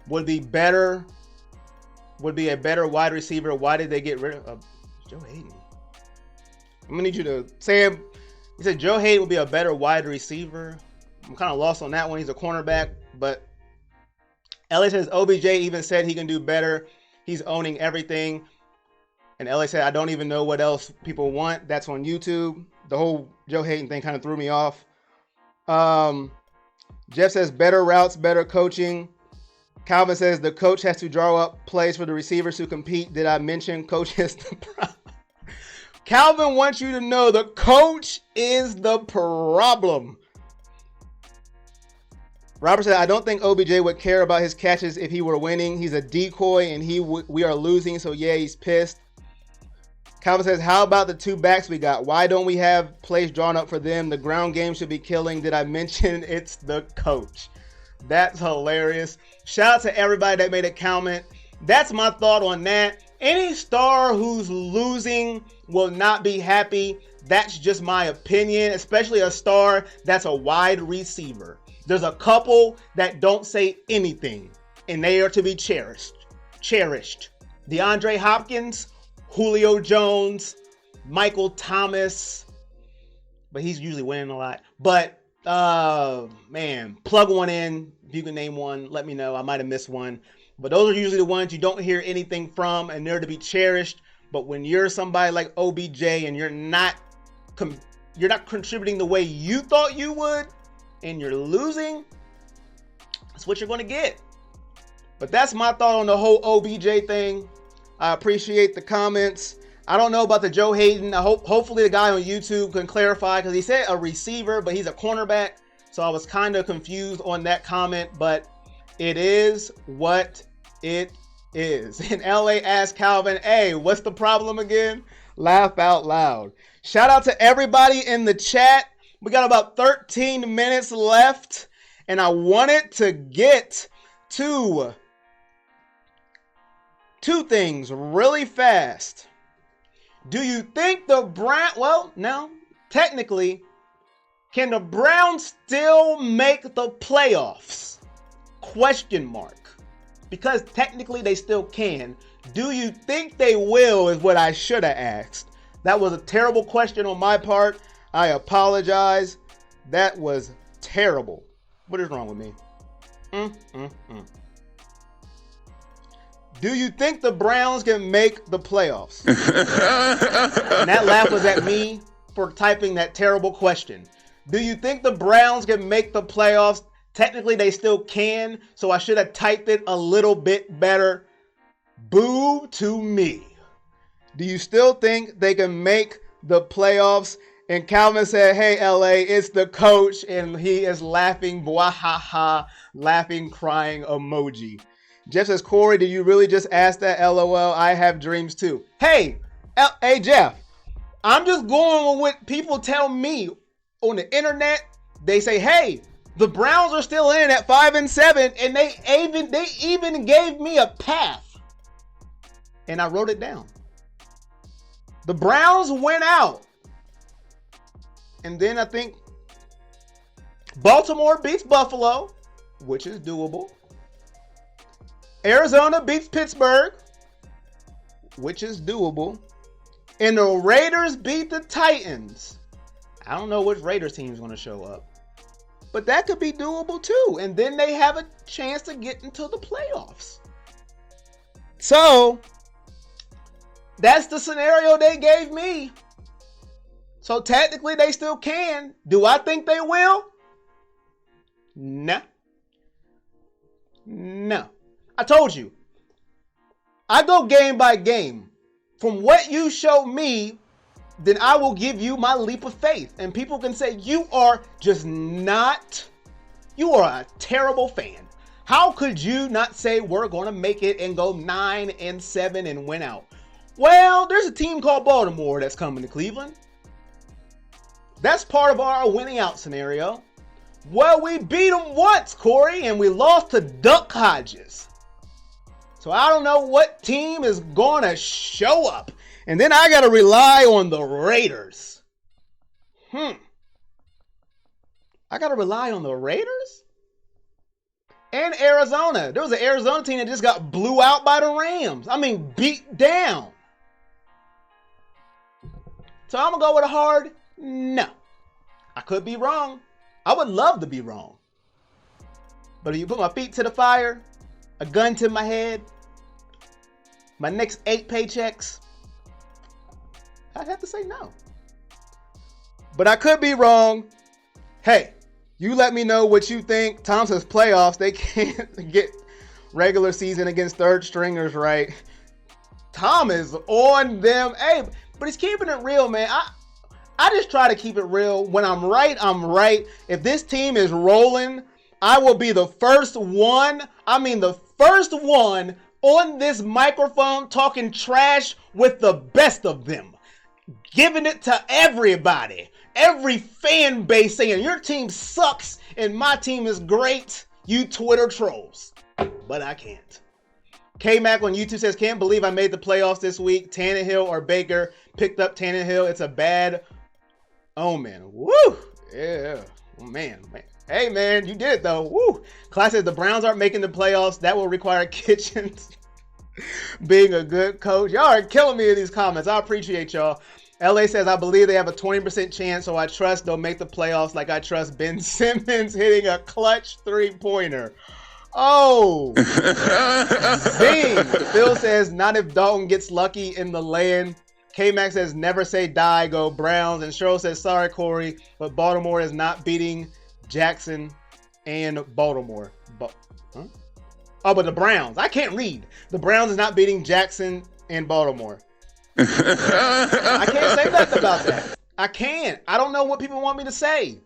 [SPEAKER 1] would be a better wide receiver. Why did they get rid of Joe Hayden? I'm going to need you to, Sam, he said Joe Hayden would be a better wide receiver. I'm kind of lost on that one. He's a cornerback, but LA says OBJ even said he can do better. He's owning everything. And LA said, I don't even know what else people want. That's on YouTube. The whole Joe Hayden thing kind of threw me off. Jeff says better routes, better coaching. Calvin says the coach has to draw up plays for the receivers to compete. Did I mention coach is the problem? Calvin wants you to know the coach is the problem. Robert said, I don't think OBJ would care about his catches if he were winning. He's a decoy and we are losing, so yeah, he's pissed. Calvin says, how about the two backs we got? Why don't we have plays drawn up for them? The ground game should be killing. Did I mention it's the coach? That's hilarious. Shout out to everybody that made a comment. That's my thought on that. Any star who's losing will not be happy. That's just my opinion, especially a star that's a wide receiver. There's a couple that don't say anything, and they are to be cherished. DeAndre Hopkins, Julio Jones, Michael Thomas, but he's usually winning a lot. But, man, plug one in. If you can name one, let me know. I might have missed one. But those are usually the ones you don't hear anything from, and they're to be cherished. But when you're somebody like OBJ and you're not contributing the way you thought you would, and you're losing, that's what you're going to get. But that's my thought on the whole OBJ thing. I appreciate the comments. I don't know about the Joe Hayden. Hopefully the guy on YouTube can clarify, because he said a receiver, but he's a cornerback. So I was kind of confused on that comment, but it is what it is. And LA asked Calvin, hey, what's the problem again? Laugh out loud. Shout out to everybody in the chat. We got about 13 minutes left, and I wanted to get to two things really fast. Do you think the Browns, well, no, technically, can the Browns still make the playoffs? Question mark. Because technically they still can. Do you think they will is what I should have asked. That was a terrible question on my part. I apologize. That was terrible. What is wrong with me? Do you think the Browns can make the playoffs? And that laugh was at me for typing that terrible question. Do you think the Browns can make the playoffs? Technically, they still can, so I should have typed it a little bit better. Boo to me. Do you still think they can make the playoffs? And Calvin said, hey, LA, it's the coach. And he is laughing, bwahaha, laughing, crying emoji. Jeff says, Corey, did you really just ask that? LOL, I have dreams too. Hey, hey, Jeff, I'm just going with what people tell me on the internet. They say, hey, the Browns are still in at 5-7, and they even gave me a path. And I wrote it down. The Browns went out. And then I think Baltimore beats Buffalo, which is doable. Arizona beats Pittsburgh, which is doable. And the Raiders beat the Titans. I don't know which Raiders team is going to show up. But that could be doable too. And then they have a chance to get into the playoffs. So, that's the scenario they gave me. So technically they still can. Do I think they will? No. No. I told you. I go game by game. From what you show me, then I will give you my leap of faith. And people can say, you are a terrible fan. How could you not say we're going to make it and go 9-7 and win out? Well, there's a team called Baltimore that's coming to Cleveland. That's part of our winning out scenario. Well, we beat them once, Corey, and we lost to Duck Hodges. So I don't know what team is going to show up. And then I got to rely on the Raiders. I got to rely on the Raiders? And Arizona. There was an Arizona team that just got blew out by the Rams. I mean, beat down. So I'm going to go with a hard no. I could be wrong. I would love to be wrong. But if you put my feet to the fire, a gun to my head, my next 8 paychecks, I'd have to say no. But I could be wrong. Hey, you let me know what you think. Tom says playoffs, they can't get regular season against third stringers right. Tom is on them. Hey, But he's keeping it real, man. I just try to keep it real. When I'm right, I'm right. If this team is rolling, I will be the first one. I mean, the first one on this microphone talking trash with the best of them. Giving it to everybody. Every fan base saying your team sucks and my team is great. You Twitter trolls. But I can't. K-Mac on YouTube says, can't believe I made the playoffs this week. Tannehill or Baker picked up Tannehill. It's a bad omen. Woo! Yeah. Man. Hey, man, you did it, though. Woo! Class says the Browns aren't making the playoffs. That will require Kitchens being a good coach. Y'all are killing me in these comments. I appreciate y'all. LA says, I believe they have a 20% chance, so I trust they'll make the playoffs like I trust Ben Simmons hitting a clutch three-pointer. Oh. Zing. Phil says, not if Dalton gets lucky in the land. K-Max says, never say die, go Browns. And Cheryl says, sorry, Corey, but Baltimore is not beating Jackson and Baltimore. Huh? Oh, but the Browns. I can't read. The Browns is not beating Jackson and Baltimore. I can't say nothing about that. I can't. I don't know what people want me to say.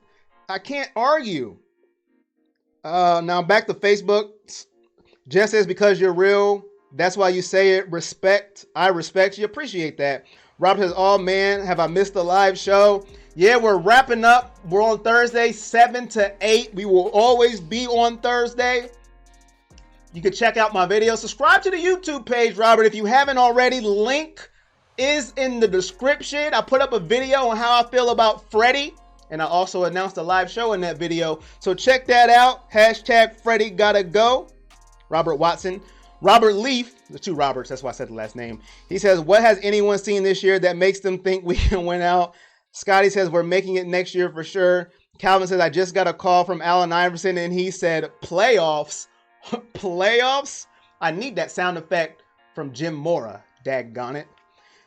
[SPEAKER 1] I can't argue. Now back to Facebook. Jess says, because you're real, that's why you say it. Respect. I respect you. Appreciate that. Robert says, oh man, have I missed the live show? Yeah, we're wrapping up. We're on Thursday, 7 to 8. We will always be on Thursday. You can check out my video. Subscribe to the YouTube page, Robert, if you haven't already. Link is in the description. I put up a video on how I feel about Freddie, and I also announced a live show in that video. So check that out. Hashtag Freddie gotta go. Robert Watson. Robert Leaf, the two Roberts, that's why I said the last name. He says, what has anyone seen this year that makes them think we can win out? Scotty says, we're making it next year for sure. Calvin says, I just got a call from Allen Iverson, and he said, playoffs? Playoffs? I need that sound effect from Jim Mora. Daggone it.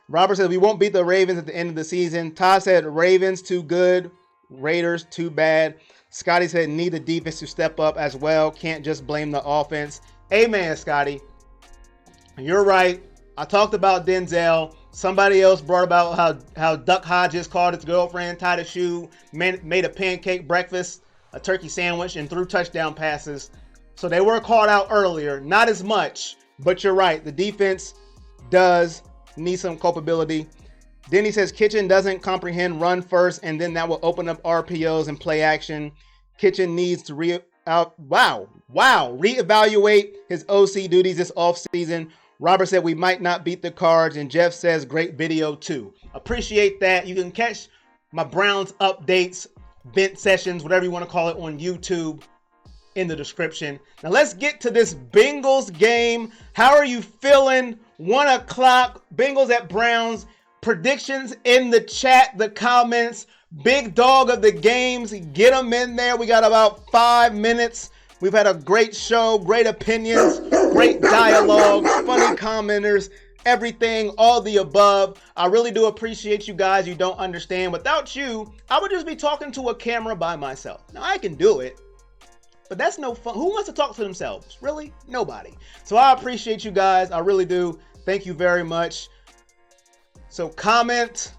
[SPEAKER 1] Robert said, we won't beat the Ravens at the end of the season. Todd said, Ravens too good. Raiders too bad. Scotty said, need the defense to step up as well. Can't just blame the offense. Amen, Scotty. You're right. I talked about Denzel. Somebody else brought about how Duck Hodges called his girlfriend, tied a shoe, made a pancake breakfast, a turkey sandwich, and threw touchdown passes. So they were called out earlier. Not as much, but you're right. The defense does need some culpability. Then he says Kitchen doesn't comprehend run first, and then that will open up RPOs and play action. Kitchen needs to reevaluate his OC duties this offseason. Robert said we might not beat the Cards, and Jeff says great video too. Appreciate that. You can catch my Browns updates, vent sessions, whatever you want to call it, on YouTube in the description. Now let's get to this Bengals game. How are you feeling? 1 o'clock, Bengals at Browns. Predictions in the chat, the comments. Big dog of the games, get them in there. We got about 5 minutes. We've had a great show, great opinions, great dialogue, funny commenters, everything, all the above. I really do appreciate you guys. You don't understand. Without you, I would just be talking to a camera by myself. Now, I can do it, but that's no fun. Who wants to talk to themselves? Really? Nobody. So I appreciate you guys. I really do. Thank you very much. So comment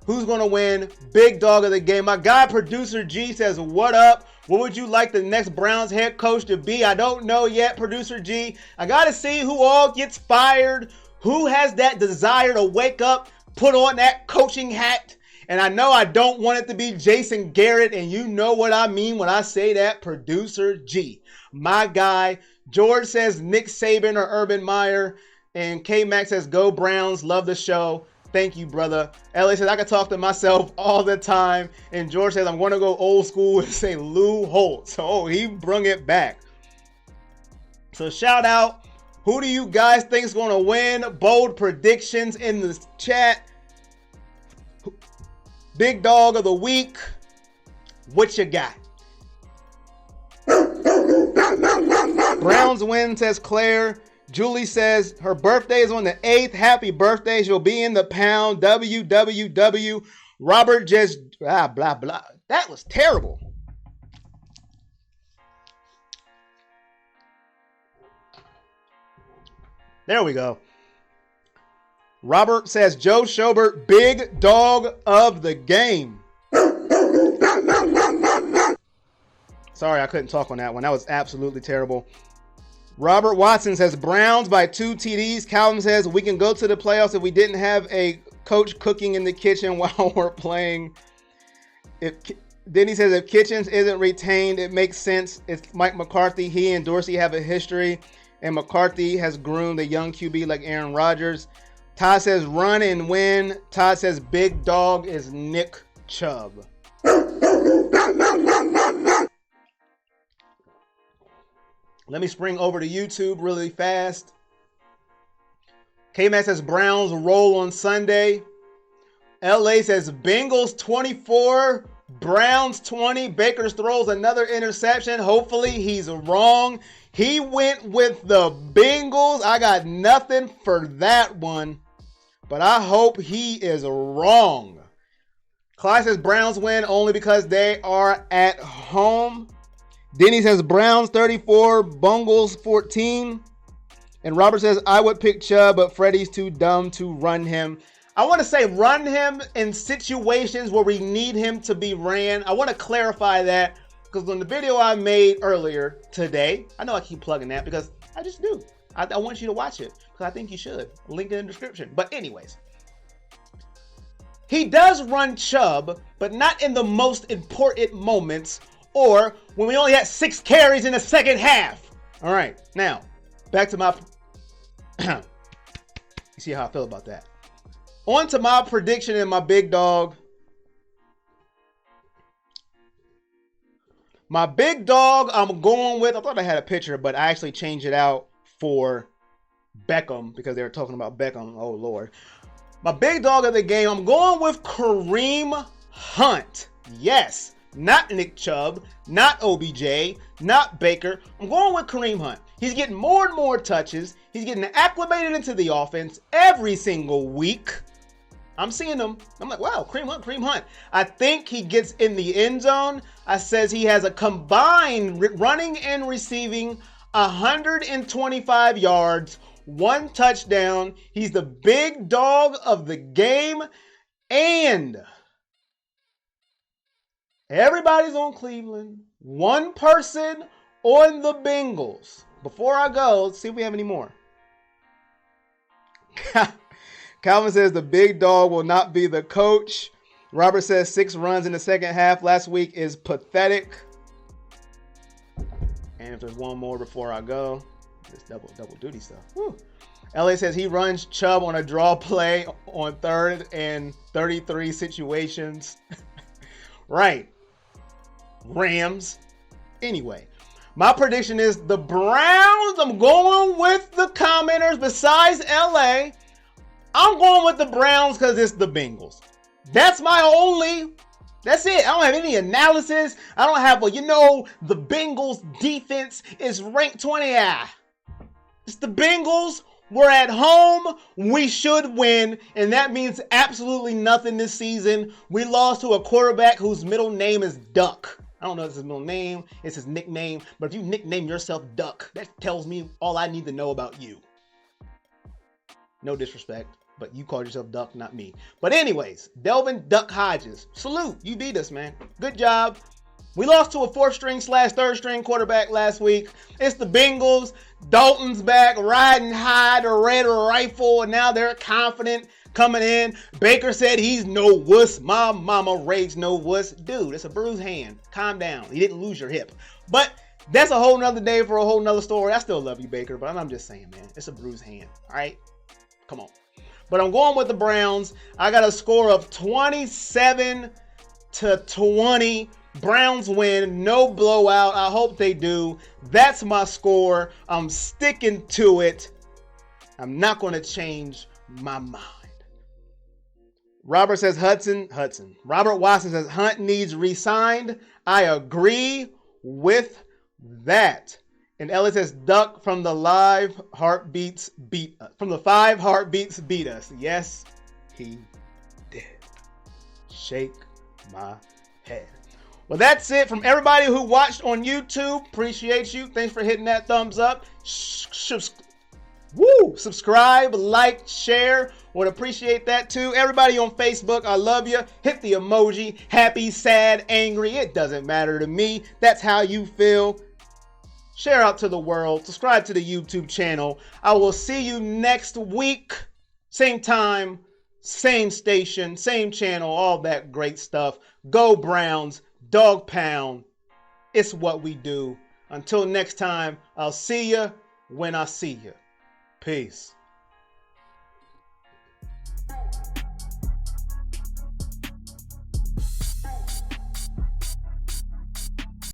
[SPEAKER 1] who's going to win. Big dog of the game. My guy, Producer G, says, what up? What would you like the next Browns head coach to be? I don't know yet, Producer G. I got to see who all gets fired. Who has that desire to wake up, put on that coaching hat? And I know I don't want it to be Jason Garrett, and you know what I mean when I say that, Producer G. My guy. George says Nick Saban or Urban Meyer. And K-Max says, go Browns. Love the show. Thank you, brother. Ellie says, I can talk to myself all the time. And George says, I'm going to go old school and say Lou Holtz. Oh, he brung it back. So shout out. Who do you guys think is going to win? Bold predictions in the chat. Big dog of the week. What you got? Browns win, says Claire. Julie says her birthday is on the 8th. Happy birthday. She'll be in the pound. WWW. Robert just blah, blah. That was terrible. There we go. Robert says Joe Schobert, big dog of the game. Sorry, I couldn't talk on that one. That was absolutely terrible. Robert Watson says Browns by 2 TDs. Calvin says we can go to the playoffs if we didn't have a coach cooking in the kitchen while we're playing. Then he says if Kitchens isn't retained, it makes sense. It's Mike McCarthy. He and Dorsey have a history, and McCarthy has groomed a young QB like Aaron Rodgers. Todd says run and win. Todd says big dog is Nick Chubb. Let me spring over to YouTube really fast. K-Man says Browns roll on Sunday. LA says Bengals 24, Browns 20. Baker throws another interception. Hopefully he's wrong. He went with the Bengals. I got nothing for that one, but I hope he is wrong. Clyde says Browns win only because they are at home. Denny says Browns 34, Bengals 14. And Robert says, I would pick Chubb, but Freddie's too dumb to run him. I want to say run him in situations where we need him to be ran. I want to clarify that because on the video I made earlier today, I know I keep plugging that because I just do. I want you to watch it because I think you should. Link in the description. But anyways, he does run Chubb, but not in the most important moments or when we only had 6 carries in the second half. All right, now back to my... you see how I feel about that. On to my prediction and my big dog. My big dog, I'm going with... I thought I had a picture, but I actually changed it out for Beckham because they were talking about Beckham. Oh, Lord. My big dog of the game, I'm going with Kareem Hunt. Yes. Not Nick Chubb, not OBJ, not Baker. I'm going with Kareem Hunt. He's getting more and more touches. He's getting acclimated into the offense every single week. I'm seeing him. I'm like, wow, Kareem Hunt. I think he gets in the end zone. I says he has a combined running and receiving 125 yards, 1 touchdown. He's the big dog of the game. And everybody's on Cleveland. One person on the Bengals. Before I go, let's see if we have any more. Calvin says the big dog will not be the coach. Robert says 6 runs in the second half last week is pathetic. And if there's one more before I go, this double duty stuff. Woo. LA says he runs Chubb on a draw play on 3rd and 33 situations. Right. Rams. Anyway, my prediction is the Browns. I'm going with the commenters besides LA. I'm going with the Browns because it's the Bengals. That's it. I don't have any analysis. I don't have, the Bengals defense is ranked 20. It's the Bengals. We're at home. We should win. And that means absolutely nothing this season. We lost to a quarterback whose middle name is Duck. I don't know if it's his middle name. It's his nickname. But if you nickname yourself Duck, that tells me all I need to know about you. No disrespect, but you called yourself Duck, not me. But anyways, Delvin Duck Hodges. Salute. You beat us, man. Good job. We lost to a 4th-string/3rd string quarterback last week. It's the Bengals. Dalton's back, riding high, the red rifle, and now they're confident coming in. Baker said he's no wuss. My mama raised no wuss. Dude, it's a bruised hand. Calm down. He didn't lose your hip. But that's a whole nother day for a whole nother story. I still love you, Baker, but I'm just saying, man. It's a bruised hand. All right? Come on. But I'm going with the Browns. I got a score of 27-20. Browns win. No blowout. I hope they do. That's my score. I'm sticking to it. I'm not going to change my mind. Robert says Hudson. Robert Watson says Hunt needs re-signed. I agree with that. And Ellis says Duck from the 5 heartbeats beat us. Yes, he did. Shake my head. Well, that's it from everybody who watched on YouTube. Appreciate you. Thanks for hitting that thumbs up. Subscribe, like, share. Would appreciate that too. Everybody on Facebook, I love you. Hit the emoji. Happy, sad, angry. It doesn't matter to me. That's how you feel. Share out to the world. Subscribe to the YouTube channel. I will see you next week. Same time, same station, same channel, all that great stuff. Go Browns. Dog pound. It's what we do. Until next time, I'll see you when I see you. Peace.